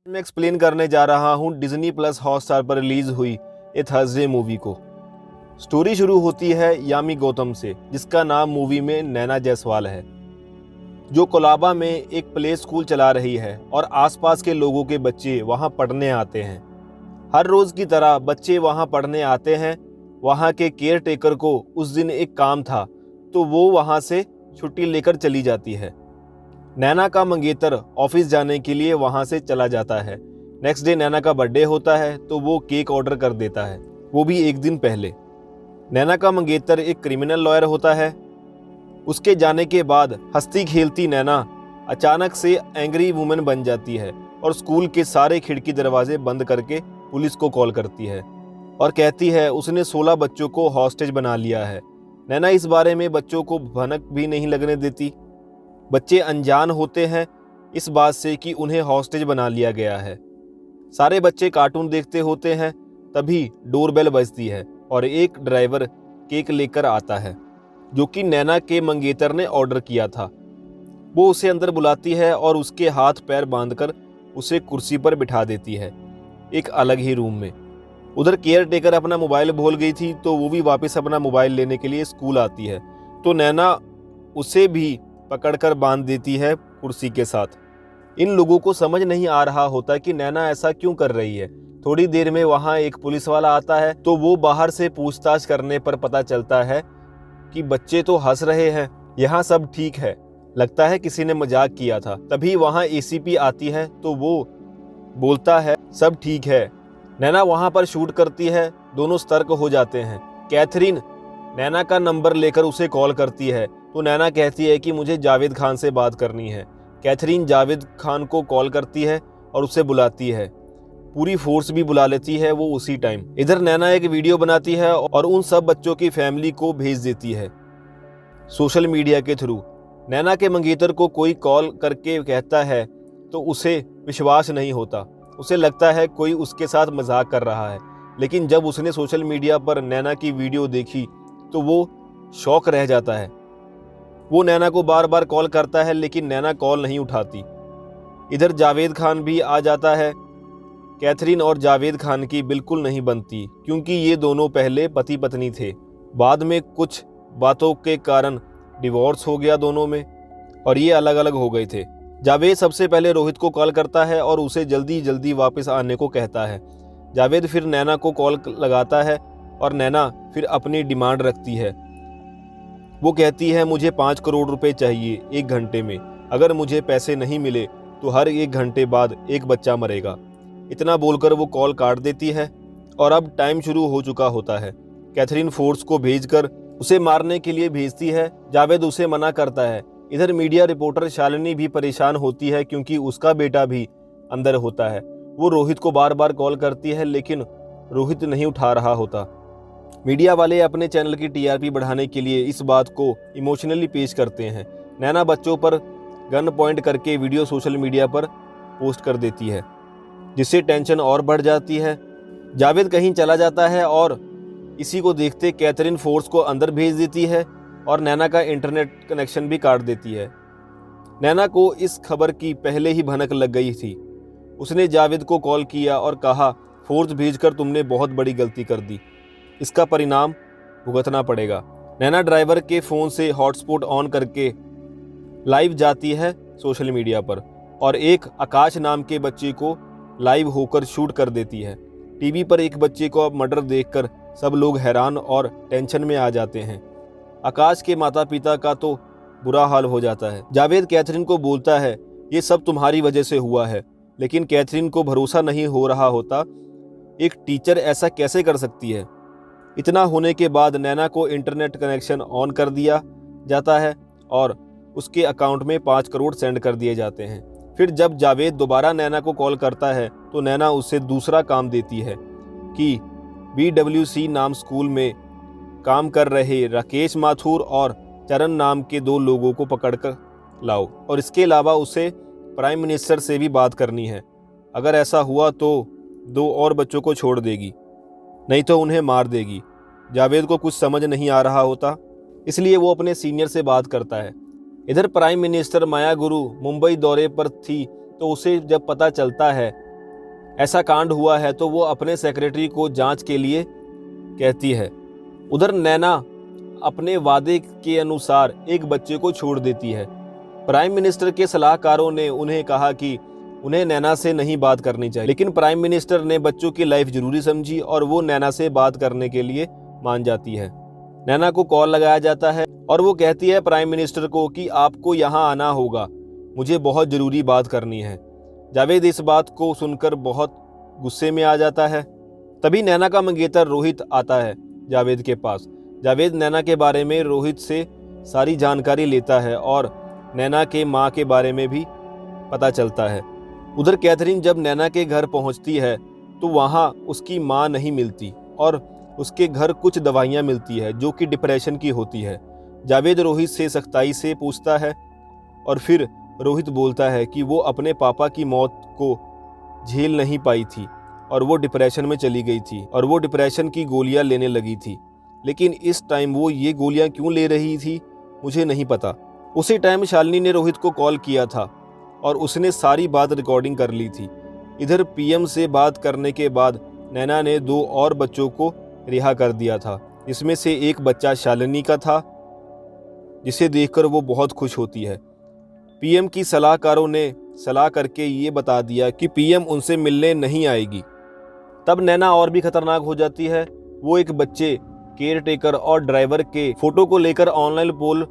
मैं एक्सप्लेन करने जा रहा हूँ डिज्नी प्लस हॉटस्टार पर रिलीज हुई ए थर्सडे मूवी को। स्टोरी शुरू होती है यामी गौतम से, जिसका नाम मूवी में नैना जायसवाल है, जो कोलाबा में एक प्ले स्कूल चला रही है और आसपास के लोगों के बच्चे वहां पढ़ने आते हैं। हर रोज की तरह बच्चे वहां पढ़ने आते हैं। वहां के केयर टेकर को उस दिन एक काम था, तो वो वहां से छुट्टी लेकर चली जाती है। नैना का मंगेतर ऑफिस जाने के लिए वहां से चला जाता है। नेक्स्ट डे नैना का बर्थडे होता है, तो वो केक ऑर्डर कर देता है, वो भी एक दिन पहले। नैना का मंगेतर एक क्रिमिनल लॉयर होता है। उसके जाने के बाद हंसती खेलती नैना अचानक से एंग्री वुमन बन जाती है और स्कूल के सारे खिड़की दरवाजे बंद करके पुलिस को कॉल करती है और कहती है उसने 16 बच्चों को हॉस्टेज बना लिया है। नैना इस बारे में बच्चों को भनक भी नहीं लगने देती। बच्चे अनजान होते हैं इस बात से कि उन्हें हॉस्टेज बना लिया गया है। सारे बच्चे कार्टून देखते होते हैं, तभी डोरबेल बजती है और एक ड्राइवर केक लेकर आता है, जो कि नैना के मंगेतर ने ऑर्डर किया था। वो उसे अंदर बुलाती है और उसके हाथ पैर बांधकर उसे कुर्सी पर बिठा देती है, एक अलग ही रूम में। उधर केयर टेकर अपना मोबाइल भूल गई थी, तो वो भी वापस अपना मोबाइल लेने के लिए स्कूल आती है, तो नैना उसे भी पकड़कर बांध देती है कुर्सी के साथ। इन लोगों को समझ नहीं आ रहा होता कि नैना ऐसा क्यों कर रही है। थोड़ी देर में वहां एक पुलिस वाला आता है, तो वो बाहर से पूछताछ करने पर पता चलता है कि बच्चे तो हंस रहे हैं, यहाँ सब ठीक है, लगता है किसी ने मजाक किया था। तभी वहां एसीपी आती है, तो वो बोलता है सब ठीक है। नैना वहां पर शूट करती है, दोनों सतर्क हो जाते हैं। कैथरीन नैना का नंबर लेकर उसे कॉल करती है, तो नैना कहती है कि मुझे जावेद खान से बात करनी है। कैथरीन जावेद खान को कॉल करती है और उसे बुलाती है, पूरी फोर्स भी बुला लेती है वो उसी टाइम। इधर नैना एक वीडियो बनाती है और उन सब बच्चों की फैमिली को भेज देती है सोशल मीडिया के थ्रू। नैना के मंगेतर को कोई कॉल करके कहता है तो उसे विश्वास नहीं होता, उसे लगता है कोई उसके साथ मजाक कर रहा है। लेकिन जब उसने सोशल मीडिया पर नैना की वीडियो देखी तो वो शॉक रह जाता है। वो नैना को बार बार कॉल करता है, लेकिन नैना कॉल नहीं उठाती। इधर जावेद खान भी आ जाता है। कैथरीन और जावेद खान की बिल्कुल नहीं बनती, क्योंकि ये दोनों पहले पति पत्नी थे। बाद में कुछ बातों के कारण डिवोर्स हो गया दोनों में और ये अलग अलग हो गए थे। जावेद सबसे पहले रोहित को कॉल करता है और उसे जल्दी जल्दी वापस आने को कहता है। जावेद फिर नैना को कॉल लगाता है और नैना फिर अपनी डिमांड रखती है। वो कहती है मुझे 5 करोड़ रुपए चाहिए 1 घंटे में, अगर मुझे पैसे नहीं मिले तो हर 1 घंटे बाद एक बच्चा मरेगा। इतना बोलकर वो कॉल काट देती है और अब टाइम शुरू हो चुका होता है। कैथरीन फोर्स को भेजकर उसे मारने के लिए भेजती है। जावेद उसे मना करता है। इधर मीडिया रिपोर्टर शालिनी भी परेशान होती है, क्योंकि उसका बेटा भी अंदर होता है। वो रोहित को बार बार कॉल करती है, लेकिन रोहित नहीं उठा रहा होता। मीडिया वाले अपने चैनल की टीआरपी बढ़ाने के लिए इस बात को इमोशनली पेश करते हैं। नैना बच्चों पर गन पॉइंट करके वीडियो सोशल मीडिया पर पोस्ट कर देती है, जिससे टेंशन और बढ़ जाती है। जावेद कहीं चला जाता है और इसी को देखते कैथरीन फोर्स को अंदर भेज देती है और नैना का इंटरनेट कनेक्शन भी काट देती है। नैना को इस खबर की पहले ही भनक लग गई थी। उसने जावेद को कॉल किया और कहा फोर्स भेजकर तुमने बहुत बड़ी गलती कर दी, इसका परिणाम भुगतना पड़ेगा। नैना ड्राइवर के फ़ोन से हॉटस्पॉट ऑन करके लाइव जाती है सोशल मीडिया पर और एक आकाश नाम के बच्चे को लाइव होकर शूट कर देती है। टीवी पर एक बच्चे को अब मर्डर देखकर सब लोग हैरान और टेंशन में आ जाते हैं। आकाश के माता पिता का तो बुरा हाल हो जाता है। जावेद कैथरीन को बोलता है ये सब तुम्हारी वजह से हुआ है, लेकिन कैथरीन को भरोसा नहीं हो रहा होता, एक टीचर ऐसा कैसे कर सकती है। इतना होने के बाद नैना को इंटरनेट कनेक्शन ऑन कर दिया जाता है और उसके अकाउंट में 5 करोड़ सेंड कर दिए जाते हैं। फिर जब जावेद दोबारा नैना को कॉल करता है, तो नैना उसे दूसरा काम देती है कि BWC नाम स्कूल में काम कर रहे राकेश माथुर और चरण नाम के 2 लोगों को पकड़कर लाओ, और इसके अलावा उसे प्राइम मिनिस्टर से भी बात करनी है। अगर ऐसा हुआ तो 2 और बच्चों को छोड़ देगी, नहीं तो उन्हें मार देगी। जावेद को कुछ समझ नहीं आ रहा होता, इसलिए वो अपने सीनियर से बात करता है। इधर प्राइम मिनिस्टर माया गुरु मुंबई दौरे पर थी, तो उसे जब पता चलता है ऐसा कांड हुआ है तो वो अपने सेक्रेटरी को जांच के लिए कहती है। उधर नैना अपने वादे के अनुसार एक बच्चे को छोड़ देती है। प्राइम मिनिस्टर के सलाहकारों ने उन्हें कहा कि उन्हें नैना से नहीं बात करनी चाहिए, लेकिन प्राइम मिनिस्टर ने बच्चों की लाइफ जरूरी समझी और वो नैना से बात करने के लिए मान जाती है। नैना को कॉल लगाया जाता है और वो कहती है प्राइम मिनिस्टर को कि आपको यहाँ आना होगा, मुझे बहुत ज़रूरी बात करनी है। जावेद इस बात को सुनकर बहुत गुस्से में आ जाता है। तभी नैना का मंगेतर रोहित आता है जावेद के पास। जावेद नैना के बारे में रोहित से सारी जानकारी लेता है और नैना के माँ के बारे में भी पता चलता है। उधर कैथरीन जब नैना के घर पहुंचती है तो वहाँ उसकी माँ नहीं मिलती और उसके घर कुछ दवाइयाँ मिलती है जो कि डिप्रेशन की होती है। जावेद रोहित से सख्ताई से पूछता है और फिर रोहित बोलता है कि वो अपने पापा की मौत को झेल नहीं पाई थी और वो डिप्रेशन में चली गई थी और वो डिप्रेशन की गोलियां लेने लगी थी, लेकिन इस टाइम वो ये गोलियां क्यों ले रही थी मुझे नहीं पता। उसी टाइम शालिनी ने रोहित को कॉल किया था और उसने सारी बात रिकॉर्डिंग कर ली थी। इधर पीएम से बात करने के बाद नैना ने 2 और बच्चों को रिहा कर दिया था, इसमें से एक बच्चा शालिनी का था, जिसे देखकर वो बहुत खुश होती है। पीएम की सलाहकारों ने सलाह करके ये बता दिया कि पीएम उनसे मिलने नहीं आएगी। तब नैना और भी खतरनाक हो जाती है। वो एक बच्चे, केयर टेकर और ड्राइवर के फोटो को लेकर ऑनलाइन पोल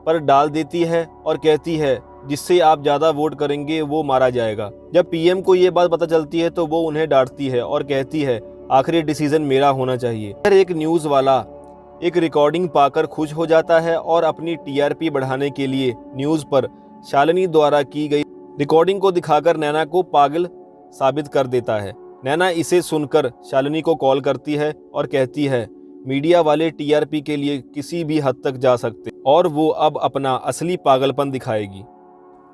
पर डाल देती है और कहती है जिससे आप ज़्यादा वोट करेंगे वो मारा जाएगा। जब पीएम को ये बात पता चलती है तो वो उन्हें डांटती है और कहती है आखिरी डिसीजन मेरा होना चाहिए। फिर एक न्यूज़ वाला एक रिकॉर्डिंग पाकर खुश हो जाता है और अपनी टीआरपी बढ़ाने के लिए न्यूज़ पर शालिनी द्वारा की गई रिकॉर्डिंग को दिखाकर नैना को पागल साबित कर देता है। नैना इसे सुनकर शालिनी को कॉल करती है और कहती है मीडिया वाले टीआरपी के लिए किसी भी हद तक जा सकते और वो अब अपना असली पागलपन दिखाएगी।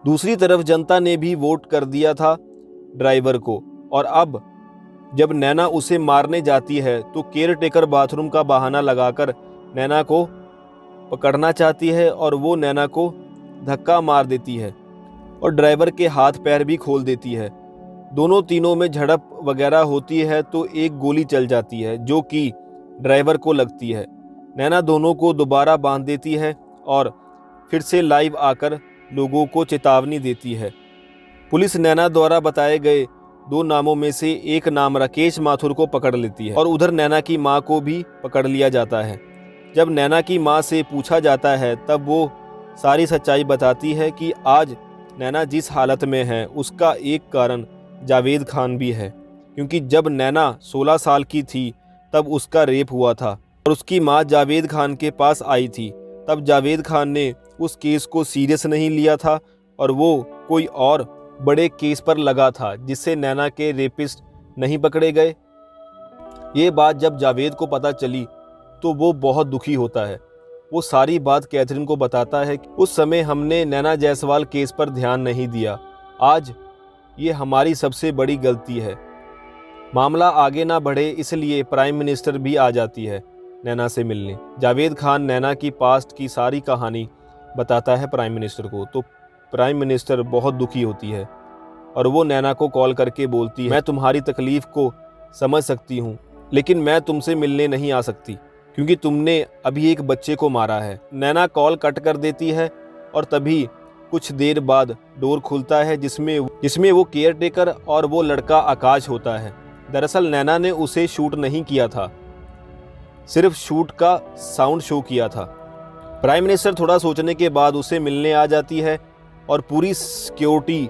दूसरी तरफ जनता ने भी वोट कर दिया था ड्राइवर को और अब जब नैना उसे मारने जाती है तो केयर टेकर बाथरूम का बहाना लगाकर नैना को पकड़ना चाहती है और वो नैना को धक्का मार देती है और ड्राइवर के हाथ पैर भी खोल देती है। दोनों तीनों में झड़प वगैरह होती है तो एक गोली चल जाती है जो कि ड्राइवर को लगती है। नैना दोनों को दोबारा बांध देती है और फिर से लाइव आकर लोगों को चेतावनी देती है। पुलिस नैना द्वारा बताए गए 2 नामों में से एक नाम राकेश माथुर को पकड़ लेती है और उधर नैना की मां को भी पकड़ लिया जाता है। जब नैना की मां से पूछा जाता है तब वो सारी सच्चाई बताती है कि आज नैना जिस हालत में है उसका एक कारण जावेद खान भी है, क्योंकि जब नैना 16 साल की थी तब उसका रेप हुआ था और उसकी मां जावेद खान के पास आई थी। तब जावेद खान ने उस केस को सीरियस नहीं लिया था और वो कोई और बड़े केस पर लगा था जिससे नैना के रेपिस्ट नहीं पकड़े गए। ये बात जब जावेद को पता चली तो वो बहुत दुखी होता है। वो सारी बात कैथरीन को बताता है कि उस समय हमने नैना जायसवाल केस पर ध्यान नहीं दिया, आज ये हमारी सबसे बड़ी गलती है। मामला आगे ना बढ़े इसलिए प्राइम मिनिस्टर भी आ जाती है नैना से मिलने। जावेद खान नैना की पास्ट की सारी कहानी बताता है प्राइम मिनिस्टर को, तो प्राइम मिनिस्टर बहुत दुखी होती है और वो नैना को कॉल करके बोलती है मैं तुम्हारी तकलीफ़ को समझ सकती हूँ लेकिन मैं तुमसे मिलने नहीं आ सकती क्योंकि तुमने अभी एक बच्चे को मारा है। नैना कॉल कट कर देती है और तभी कुछ देर बाद डोर खुलता है जिसमें वो केयर टेकर और वो लड़का आकाश होता है। दरअसल नैना ने उसे शूट नहीं किया था, सिर्फ शूट का साउंड शो किया था। प्राइम मिनिस्टर थोड़ा सोचने के बाद उसे मिलने आ जाती है और पूरी सिक्योरिटी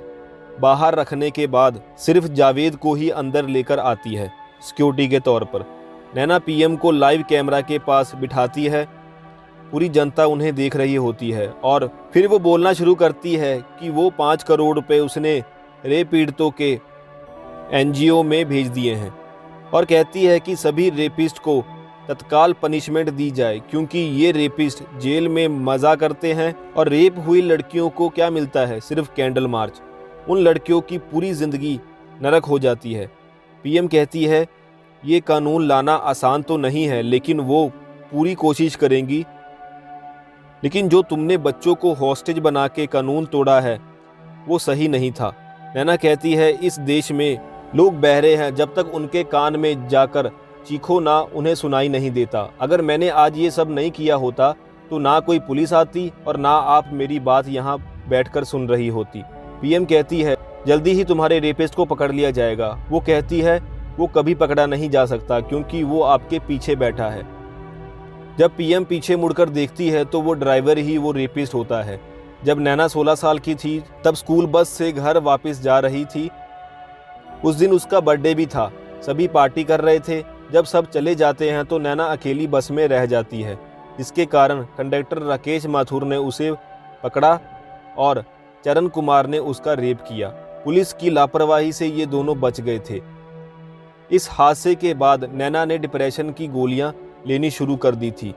बाहर रखने के बाद सिर्फ जावेद को ही अंदर लेकर आती है सिक्योरिटी के तौर पर। नैना पीएम को लाइव कैमरा के पास बिठाती है, पूरी जनता उन्हें देख रही होती है और फिर वो बोलना शुरू करती है कि वो 5 करोड़ रुपए उसने रेप पीड़ितों के एनजीओ में भेज दिए हैं और कहती है कि सभी रेपिस्ट को तत्काल पनिशमेंट दी जाए क्योंकि ये रेपिस्ट जेल में मज़ा करते हैं और रेप हुई लड़कियों को क्या मिलता है, सिर्फ कैंडल मार्च। उन लड़कियों की पूरी ज़िंदगी नरक हो जाती है। पीएम कहती है ये कानून लाना आसान तो नहीं है लेकिन वो पूरी कोशिश करेंगी, लेकिन जो तुमने बच्चों को हॉस्टेज बना के कानून तोड़ा है वो सही नहीं था। नैना कहती है इस देश में लोग बहरे हैं, जब तक उनके कान में जाकर चीखो ना उन्हें सुनाई नहीं देता। अगर मैंने आज ये सब नहीं किया होता तो ना कोई पुलिस आती और ना आप मेरी बात यहाँ बैठकर सुन रही होती। पीएम कहती है जल्दी ही तुम्हारे रेपिस्ट को पकड़ लिया जाएगा। वो कहती है वो कभी पकड़ा नहीं जा सकता क्योंकि वो आपके पीछे बैठा है। जब पीएम पीछे मुड़कर देखती है तो वो ड्राइवर ही वो रेपिस्ट होता है। जब नैना 16 साल की थी तब स्कूल बस से घर वापस जा रही थी। उस दिन उसका बर्थडे भी था। सभी पार्टी कर रहे थे। जब सब चले जाते हैं तो नैना अकेली बस में रह जाती है, जिसके कारण कंडक्टर राकेश माथुर ने उसे पकड़ा और चरण कुमार ने उसका रेप किया। पुलिस की लापरवाही से ये दोनों बच गए थे। इस हादसे के बाद नैना ने डिप्रेशन की गोलियां लेनी शुरू कर दी थी।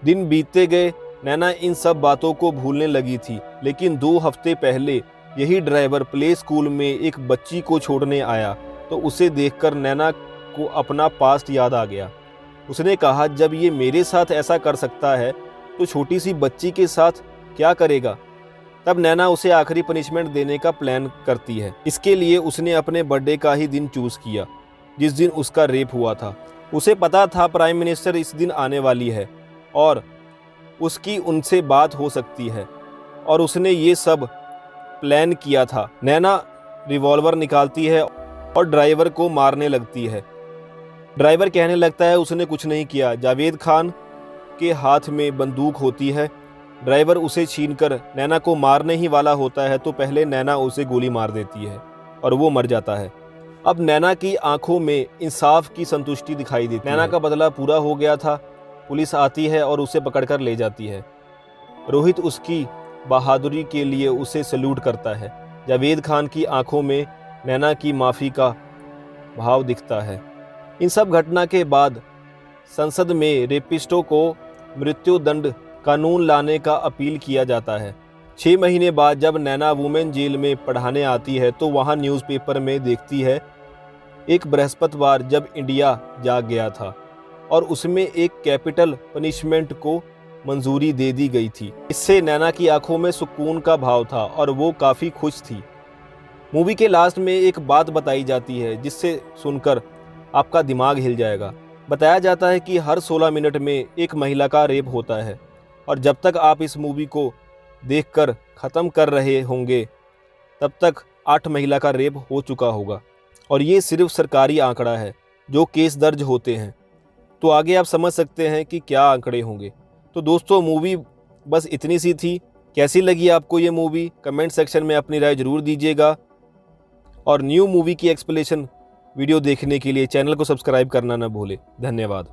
दिन बीतते गए, नैना इन सब बातों को भूलने लगी थी। लेकिन 2 हफ्ते पहले यही ड्राइवर प्ले स्कूल में एक बच्ची को छोड़ने आया तो उसे देखकर नैना को अपना पास्ट याद आ गया। उसने कहा जब ये मेरे साथ ऐसा कर सकता है तो छोटी सी बच्ची के साथ क्या करेगा। तब नैना उसे आखिरी पनिशमेंट देने का प्लान करती है। इसके लिए उसने अपने बर्थडे का ही दिन चूज किया जिस दिन उसका रेप हुआ था। उसे पता था प्राइम मिनिस्टर इस दिन आने वाली है और उसकी उनसे बात हो सकती है और उसने ये सब प्लान किया था। नैना रिवॉल्वर निकालती है और ड्राइवर को मारने लगती है। ड्राइवर कहने लगता है उसने कुछ नहीं किया। जावेद खान के हाथ में बंदूक होती है। ड्राइवर उसे छीनकर नैना को मारने ही वाला होता है तो पहले नैना उसे गोली मार देती है और वो मर जाता है। अब नैना की आंखों में इंसाफ की संतुष्टि दिखाई देती है। नैना का बदला पूरा हो गया था। पुलिस आती है और उसे पकड़कर ले जाती है। रोहित उसकी बहादुरी के लिए उसे सल्यूट करता है। जावेद खान की आंखों में नैना की माफ़ी का भाव दिखता है। इन सब घटना के बाद संसद में रेपिस्टों को मृत्युदंड कानून लाने का अपील किया जाता है। 6 महीने बाद जब नैना वुमेन जेल में पढ़ाने आती है तो वहाँ न्यूज़पेपर में देखती है एक बृहस्पतिवार जब इंडिया जाग गया था और उसमें एक कैपिटल पनिशमेंट को मंजूरी दे दी गई थी। इससे नैना की आंखों में सुकून का भाव था और वो काफ़ी खुश थी। मूवी के लास्ट में एक बात बताई जाती है जिससे सुनकर आपका दिमाग हिल जाएगा। बताया जाता है कि हर 16 मिनट में एक महिला का रेप होता है और जब तक आप इस मूवी को देखकर ख़त्म कर रहे होंगे तब तक 8 महिला का रेप हो चुका होगा और ये सिर्फ सरकारी आंकड़ा है जो केस दर्ज होते हैं। तो आगे आप समझ सकते हैं कि क्या आंकड़े होंगे। तो दोस्तों मूवी बस इतनी सी थी। कैसी लगी आपको ये मूवी कमेंट सेक्शन में अपनी राय ज़रूर दीजिएगा और न्यू मूवी की एक्सप्लेनेशन वीडियो देखने के लिए चैनल को सब्सक्राइब करना न भूलें। धन्यवाद।